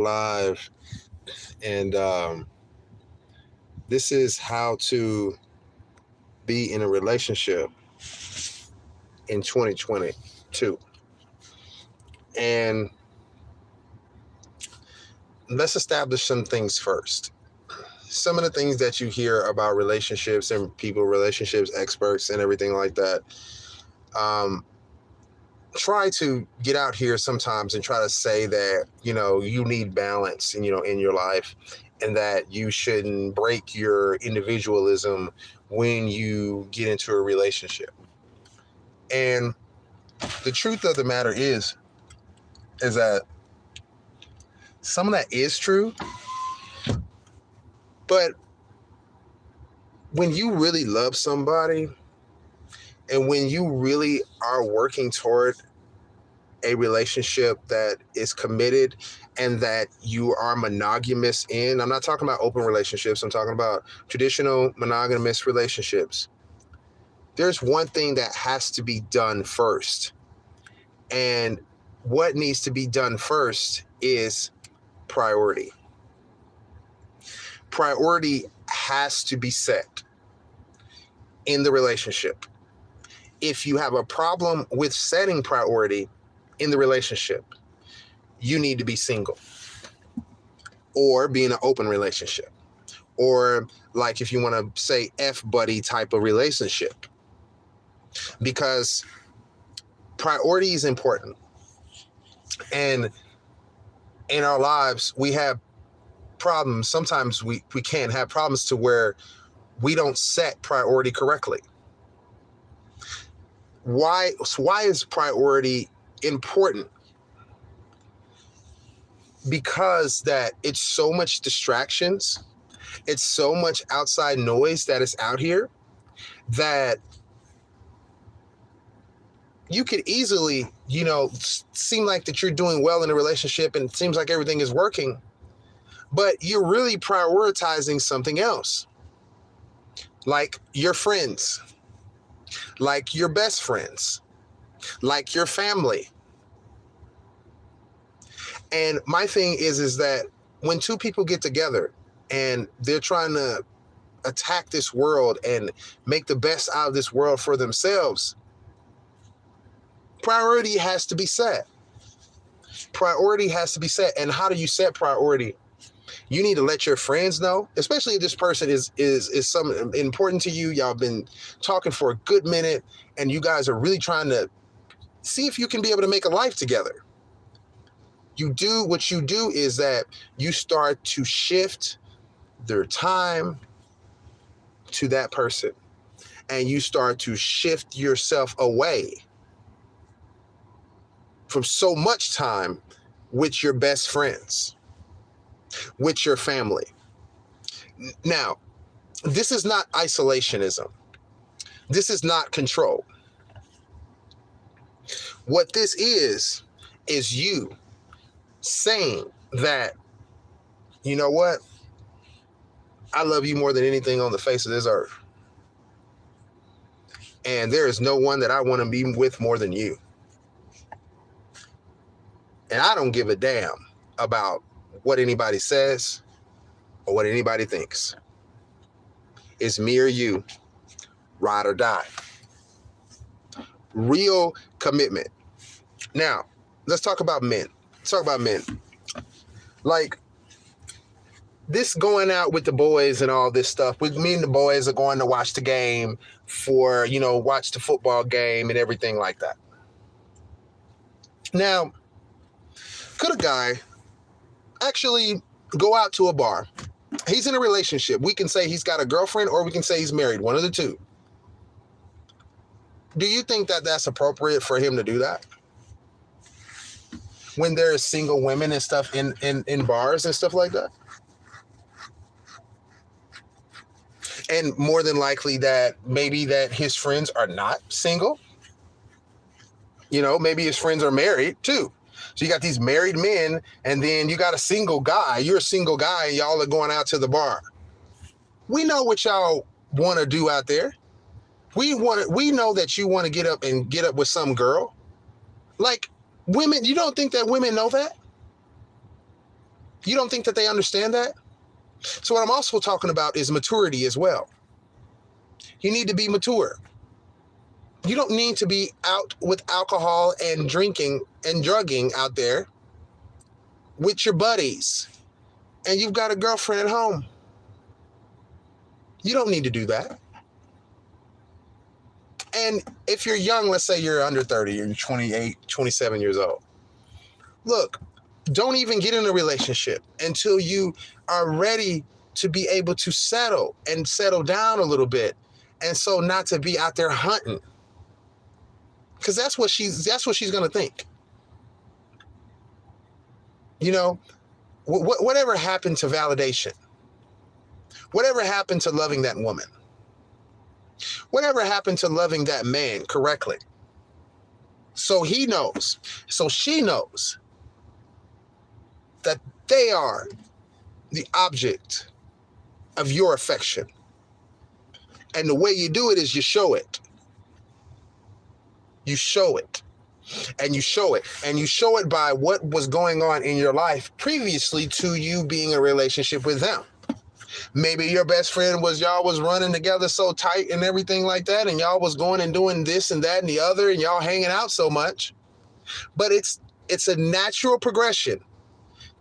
Live, and this is how to be in a relationship in 2022. And let's establish some things first. Some of the things that you hear about relationships and people, relationships experts, and everything like that. Um, Try to get out here sometimes and try to say that you need balance in your life, and that you shouldn't break your individualism when you get into a relationship. And the truth of the matter is that some of that is true, but when you really love somebody and when you really are working toward a relationship that is committed and that you are monogamous in, I'm not talking about open relationships, I'm talking about traditional monogamous relationships, there's one thing that has to be done first. And what needs to be done first is priority. Priority has to be set in the relationship. If you have a problem with setting priority in the relationship, you need to be single or be in an open relationship, or like if you want to say F buddy type of relationship, because priority is important. And in our lives, we have problems. Sometimes we can't have problems to where we don't set priority correctly. Why is priority important? Because that it's so much distractions, it's so much outside noise that is out here, that you could easily, seem like that you're doing well in a relationship and it seems like everything is working, but you're really prioritizing something else, like your friends, like your best friends, like your family. And my thing is that when two people get together and they're trying to attack this world and make the best out of this world for themselves, priority has to be set. Priority has to be set. And how do you set priority? You need to let your friends know, especially if this person is something important to you. Y'all been talking for a good minute and you guys are really trying to see if you can be able to make a life together. What you do is that you start to shift their time to that person, and you start to shift yourself away from so much time with your best friends, with your family. Now, this is not isolationism. This is not control. What this is you saying that, you know what? I love you more than anything on the face of this earth. And there is no one that I want to be with more than you. And I don't give a damn about what anybody says or what anybody thinks. It's me or you, ride or die. Real commitment. Now, let's talk about men. Like, this going out with the boys and all this stuff. Me and the boys are going to watch the game watch the football game and everything like that. Now, could a guy actually go out to a bar? He's in a relationship. We can say he's got a girlfriend or we can say he's married, one of the two. Do you think that that's appropriate for him to do that? When there are single women and stuff in bars and stuff like that? And more than likely that maybe that his friends are not single. Maybe his friends are married too. So you got these married men, and then you got a single guy. You're a single guy, and y'all are going out to the bar. We know what y'all want to do out there. We know that you want to get up with some girl. Like, women, you don't think that women know that? You don't think that they understand that? So what I'm also talking about is maturity as well. You need to be mature. You don't need to be out with alcohol and drinking and drugging out there with your buddies and you've got a girlfriend at home. You don't need to do that. And if you're young, let's say you're under 30, you're 28, 27 years old. Look, don't even get in a relationship until you are ready to be able to settle down a little bit. And so not to be out there hunting. Because that's what she's going to think. You know, whatever happened to validation? Whatever happened to loving that woman? Whatever happened to loving that man correctly? So he knows, so she knows that they are the object of your affection. And the way you do it is you show it. You show it. And you show it. And you show it by what was going on in your life previously to you being in a relationship with them. Maybe your best friend y'all was running together so tight and everything like that, and y'all was going and doing this and that and the other, and y'all hanging out so much. But it's a natural progression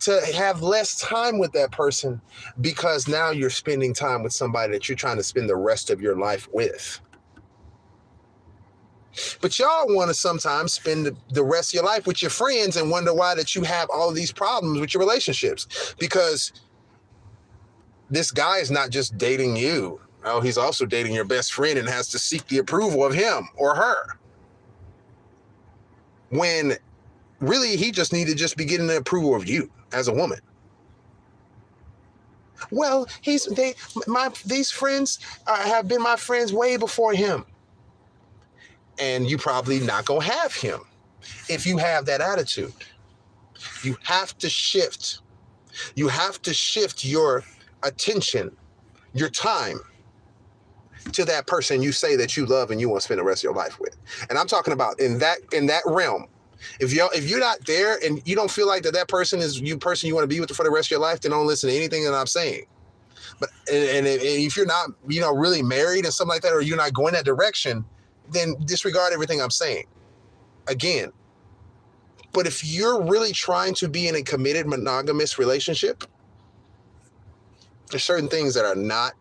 to have less time with that person because now you're spending time with somebody that you're trying to spend the rest of your life with. But y'all want to sometimes spend the rest of your life with your friends and wonder why that you have all of these problems with your relationships. Because this guy is not just dating you. Oh, he's also dating your best friend and has to seek the approval of him or her. When really he just needed to just be getting the approval of you as a woman. Well, these friends have been my friends way before him. And you probably not gonna have him if you have that attitude. You have to shift. You have to shift your attention, your time to that person you say that you love and you want to spend the rest of your life with. And I'm talking about in that realm. If you're not there and you don't feel like that person is you want to be with for the rest of your life, then don't listen to anything that I'm saying. But and if you're not, really married and something like that, or you're not going that direction, then disregard everything I'm saying. Again. But if you're really trying to be in a committed monogamous relationship, there's certain things that are not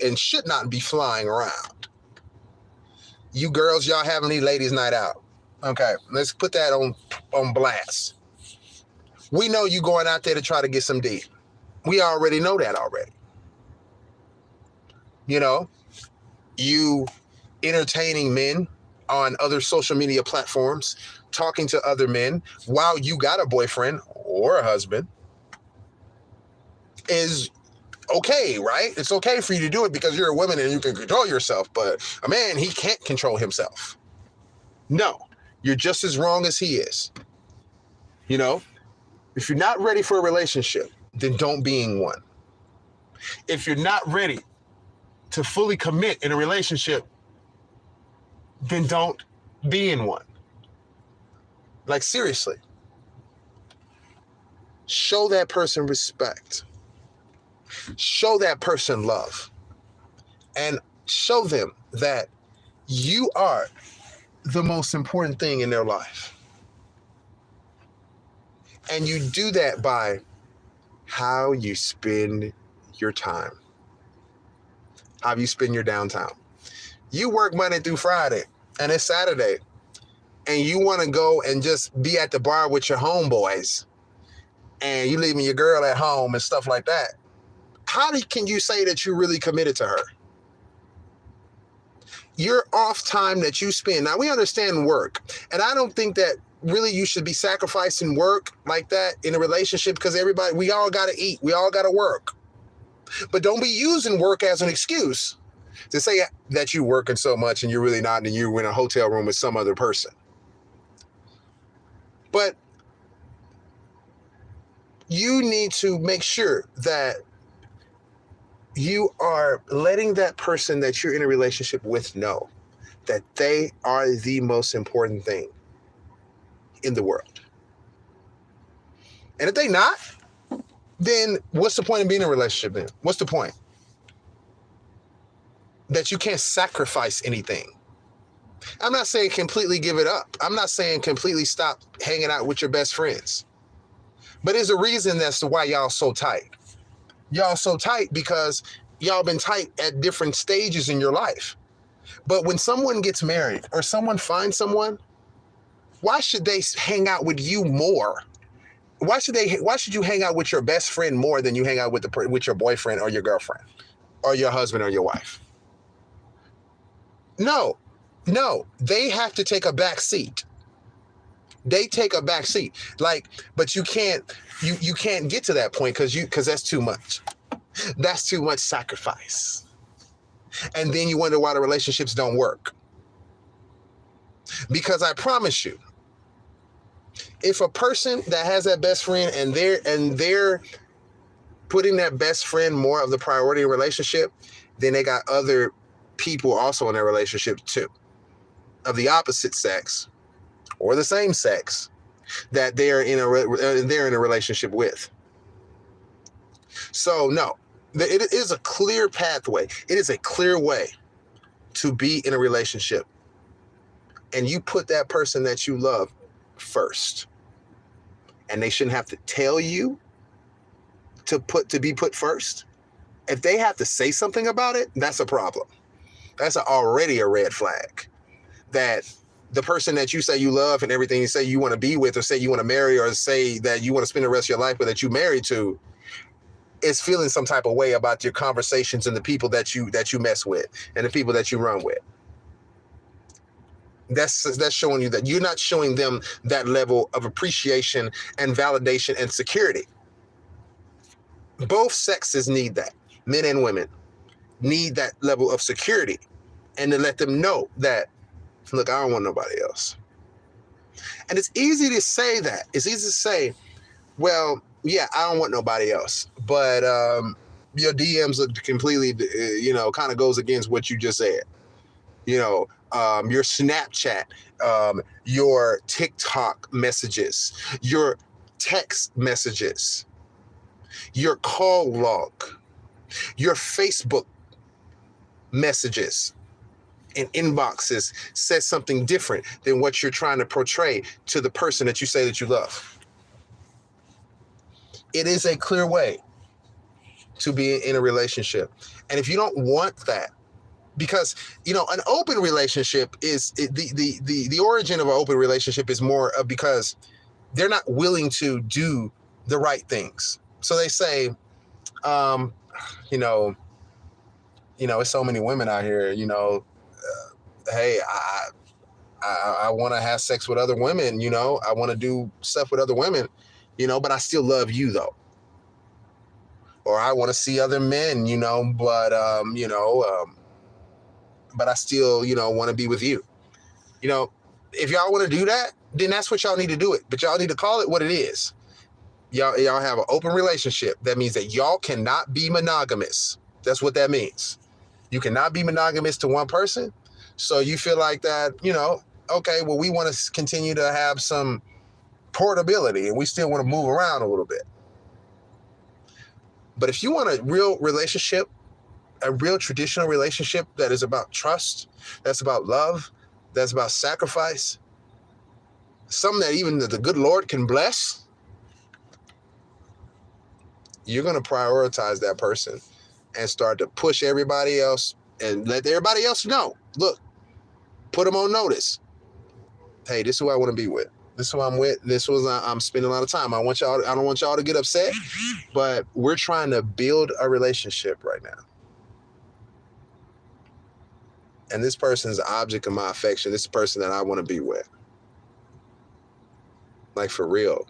and should not be flying around. You girls, y'all having these ladies' night out. Okay, let's put that on blast. We know you going out there to try to get some D. We already know that already. You entertaining men on other social media platforms, talking to other men while you got a boyfriend or a husband is okay, right? It's okay for you to do it because you're a woman and you can control yourself, but a man, he can't control himself. No, you're just as wrong as he is. If you're not ready for a relationship, then don't be in one. If you're not ready to fully commit in a relationship, then don't be in one. Like, seriously. Show that person respect. Show that person love. And show them that you are the most important thing in their life. And you do that by how you spend your time. How you spend your downtime. You work Monday through Friday, and it's Saturday, and you want to go and just be at the bar with your homeboys, and you leaving your girl at home and stuff like that. How can you say that you're really committed to her? Your off time that you spend. Now, we understand work, and I don't think that really you should be sacrificing work like that in a relationship because we all got to eat. We all got to work. But don't be using work as an excuse to say that you're working so much and you're really not, and you're in a hotel room with some other person. But you need to make sure that you are letting that person that you're in a relationship with know that they are the most important thing in the world. And if they not, then what's the point of being in a relationship then? What's the point? That you can't sacrifice anything. I'm not saying completely give it up. I'm not saying completely stop hanging out with your best friends. But there's a reason as to why y'all so tight. Y'all so tight because y'all been tight at different stages in your life. But when someone gets married or someone finds someone, why should they hang out with you more? Why should you hang out with your best friend more than you hang out with your boyfriend or your girlfriend or your husband or your wife? No, they have to take a back seat. They take a back seat. But you can't get to that point because that's too much. That's too much sacrifice. And then you wonder why the relationships don't work. Because I promise you, if a person that has that best friend and they're putting that best friend more of the priority in relationship, then they got other people also in their relationship too, of the opposite sex or the same sex that they're in a relationship with. So no, it is a clear pathway. It is a clear way to be in a relationship, and you put that person that you love first, and they shouldn't have to tell you to be put first. If they have to say something about it, that's a problem. That's already a red flag. That the person that you say you love and everything you say you want to be with or say you want to marry or say that you want to spend the rest of your life with that you married to is feeling some type of way about your conversations and the people that you mess with and the people that you run with. That's showing you that you're not showing them that level of appreciation and validation and security. Both sexes need that. Men and women need that level of security and to let them know that, look, I don't want nobody else. And it's easy to say that. It's easy to say, well, yeah, I don't want nobody else. But your DMs look completely, kind of goes against what you just said. Your Snapchat, your TikTok messages, your text messages, your call log, your Facebook messages and inboxes says something different than what you're trying to portray to the person that you say that you love. It is a clear way to be in a relationship. And if you don't want that, because, an open relationship is the origin of an open relationship is more of because they're not willing to do the right things. So they say, it's so many women out here, hey, I want to have sex with other women, I want to do stuff with other women, but I still love you though. Or I want to see other men, but I still, want to be with you. If y'all want to do that, then that's what y'all need to do it. But y'all need to call it what it is. Y'all have an open relationship. That means that y'all cannot be monogamous. That's what that means. You cannot be monogamous to one person. So you feel like that, okay, well, we want to continue to have some portability and we still want to move around a little bit. But if you want a real relationship, a real traditional relationship that is about trust, that's about love, that's about sacrifice, something that even the good Lord can bless, you're going to prioritize that person and start to push everybody else and let everybody else know. Look, put them on notice. Hey, this is who I want to be with. This is who I'm with. This was I'm spending a lot of time. I don't want y'all to get upset, but we're trying to build a relationship right now. And this person is the object of my affection. This is the person that I want to be with. Like, for real.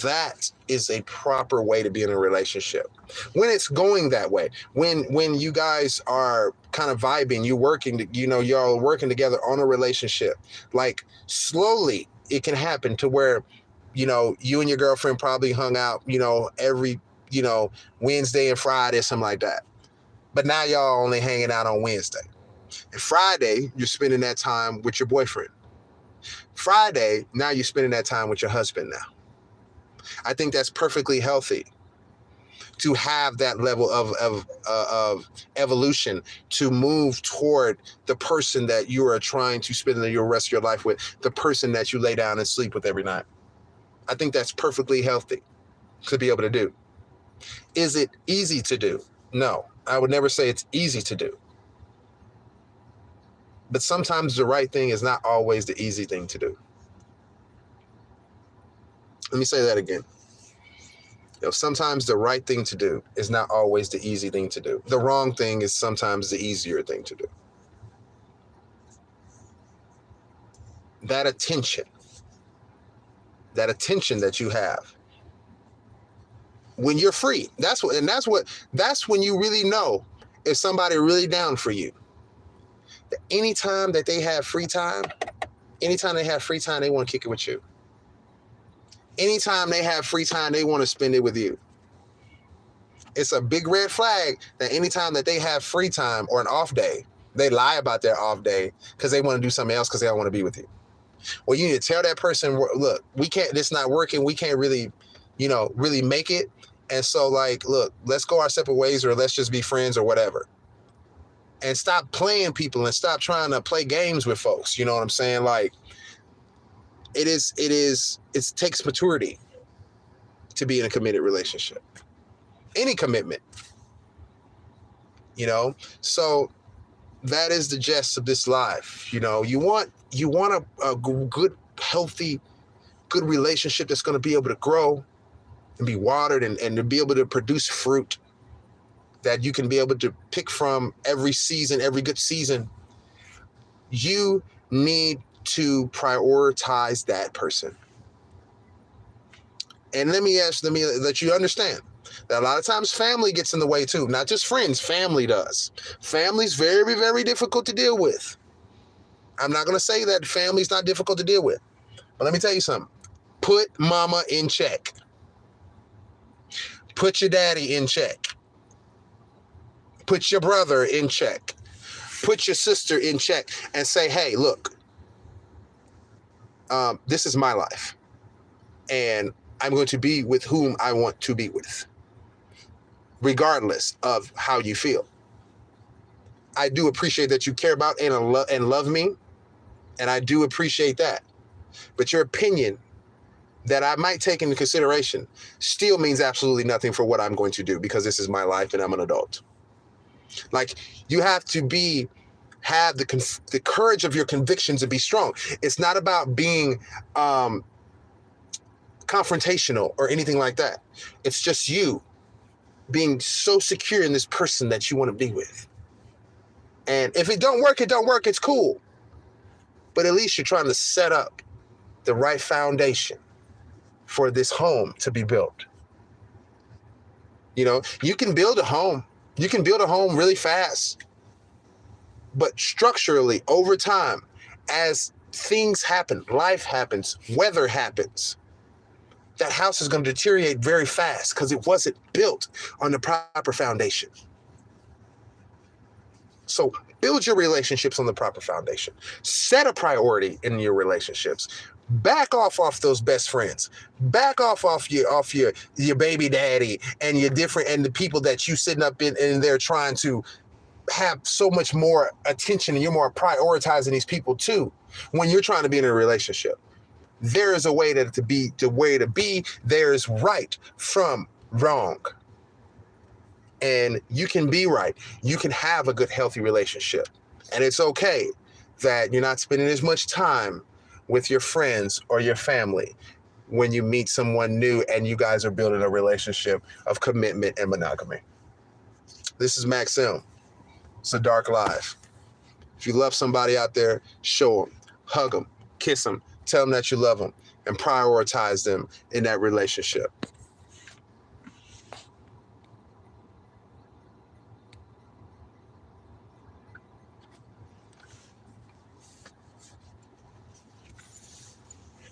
That is a proper way to be in a relationship. When it's going that way, when you guys are kind of vibing, you're working, y'all are working together on a relationship, like slowly it can happen to where, you and your girlfriend probably hung out, every, Wednesday and Friday, something like that. But now y'all only hanging out on Wednesday. And Friday, you're spending that time with your boyfriend. Friday, now you're spending that time with your husband now. I think that's perfectly healthy. to have that level of evolution, to move toward the person that you are trying to spend the rest of your life with, the person that you lay down and sleep with every night. I think that's perfectly healthy to be able to do. Is it easy to do? No, I would never say it's easy to do. But sometimes the right thing is not always the easy thing to do. Let me say that again. Sometimes the right thing to do is not always the easy thing to do. The wrong thing is sometimes the easier thing to do. That attention that you have when you're free, that's when you really know if somebody really down for you. Anytime they have free time, they want to kick it with you. Anytime they have free time, they want to spend it with you. It's a big red flag that anytime that they have free time or an off day, they lie about their off day because they want to do something else because they don't want to be with you. Well, you need to tell that person, look, it's not working. We can't really, really make it. And so look, let's go our separate ways, or let's just be friends or whatever. And stop playing people and stop trying to play games with folks. You know what I'm saying? It takes maturity to be in a committed relationship. Any commitment, so that is the gist of this life. You want a good, healthy, good relationship that's going to be able to grow and be watered and to be able to produce fruit that you can be able to pick from every season, every good season. You need to prioritize that person. And let me let you understand that a lot of times family gets in the way too. Not just friends, family does. Family's very, very difficult to deal with. I'm not going to say that family's not difficult to deal with. But let me tell you something. Put mama in check. Put your daddy in check. Put your brother in check. Put your sister in check and say, hey, look, this is my life. And I'm going to be with whom I want to be with, regardless of how you feel. I do appreciate that you care about and love me, and I do appreciate that. But your opinion that I might take into consideration still means absolutely nothing for what I'm going to do, because this is my life and I'm an adult. You have to have the courage of your convictions and be strong. It's not about being confrontational or anything like that. It's just you being so secure in this person that you want to be with. And if it don't work, it don't work. It's cool. But at least you're trying to set up the right foundation for this home to be built. You can build a home. You can build a home really fast. But structurally, over time, as things happen, life happens, weather happens, that house is going to deteriorate very fast because it wasn't built on the proper foundation. So build your relationships on the proper foundation. Set a priority in your relationships. Back off those best friends. Back off your baby daddy and the people that you sitting up in there trying to have so much more attention, and you're more prioritizing these people too when you're trying to be in a relationship. There is a way to be. There is right from wrong. And you can be right. You can have a good, healthy relationship. And it's okay that you're not spending as much time with your friends or your family when you meet someone new and you guys are building a relationship of commitment and monogamy. This is Maxim. It's a dark life. If you love somebody out there, show them, hug them, kiss them, tell them that you love them, and prioritize them in that relationship.